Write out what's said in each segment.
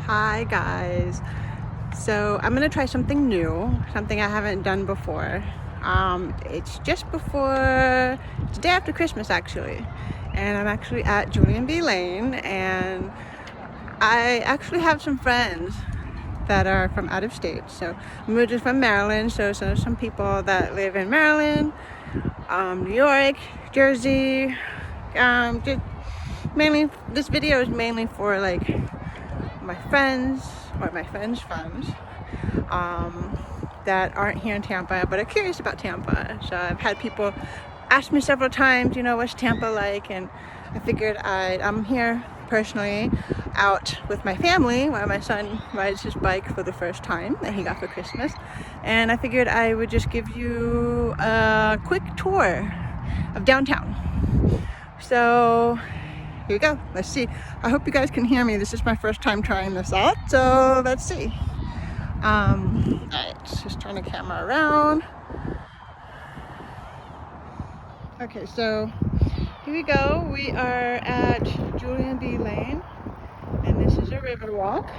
Hi guys. So I'm gonna try something new, something I haven't done before. It's just before, it's the day after Christmas actually, and I'm actually at Julian B. Lane, and I actually have some friends that are from out of state. So I'm originally from Maryland, so some people that live in Maryland, New York, Jersey. Just mainly, this video is mainly for like my friends or my friends' friends that aren't here in Tampa but are curious about Tampa. So I've had people ask me several times, you know, what's Tampa like, and I figured I'm here personally out with my family while my son rides his bike for the first time that he got for Christmas, and I figured I would just give you a quick tour of downtown. So here we go. Let's see. I hope you guys can hear me. This is my first time trying this out, so let's see. Alright, just turn the camera around. Okay, so here we go. We are at Julian B. Lane, and this is a river walk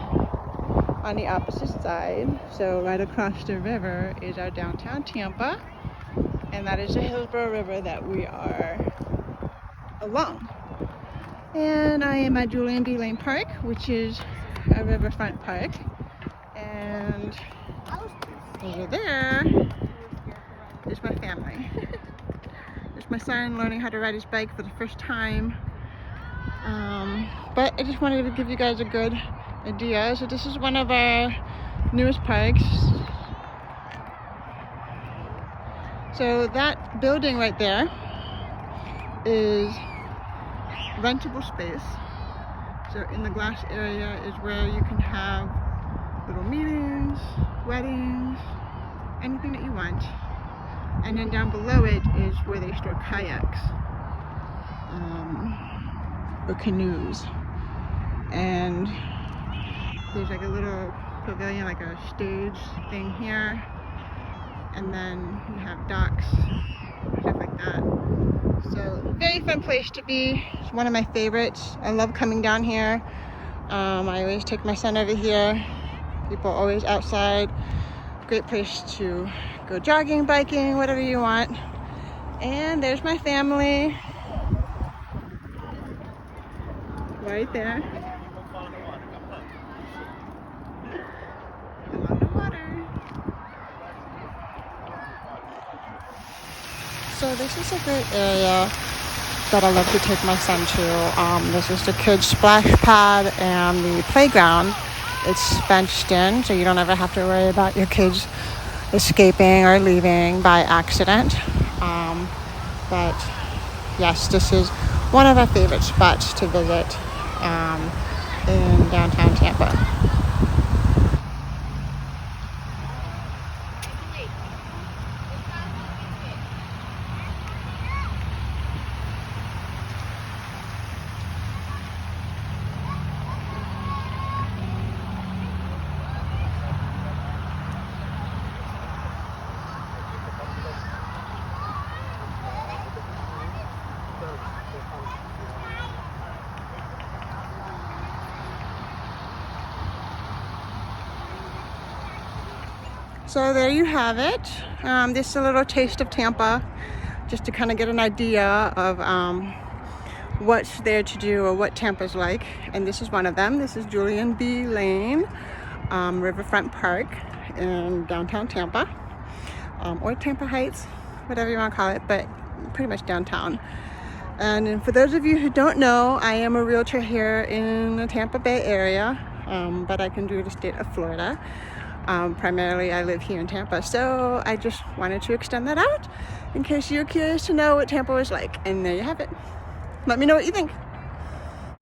on the opposite side. So right across the river is our downtown Tampa, and that is the Hillsborough River that we are along. And I am at Julian B. Lane Park, which is a riverfront park. And over there is my family. There's my son learning how to ride his bike for the first time. But I just wanted to give you guys a good idea. So this is one of our newest parks. So that building right there is rentable space. So in the glass area is where you can have little meetings, weddings, anything that you want. And then down below it is where they store kayaks or canoes. And there's like a little pavilion, like a stage thing here. And then you have docks, stuff like that. So very fun place to be. It's one of my favorites. I love coming down here. I always take my son over here. People are always outside. Great place to go jogging, biking, whatever you want. And there's my family right there along the water. So this is a great area that I love to take my son to. This is the kids splash pad and the playground. It's fenced in, so you don't ever have to worry about your kids escaping or leaving by accident. But yes, this is one of our favorite spots to visit in downtown Tampa. So there you have it. This is a little taste of Tampa, just to kind of get an idea of what's there to do or what Tampa's like. And this is one of them. This is Julian B. Lane, Riverfront Park in downtown Tampa, or Tampa Heights, whatever you want to call it, but pretty much downtown. And for those of you who don't know, I am a realtor here in the Tampa Bay area, but I can do the state of Florida. Primarily I live here in Tampa, so I just wanted to extend that out in case you're curious to know what Tampa is like. And there you have it. Let me know what you think.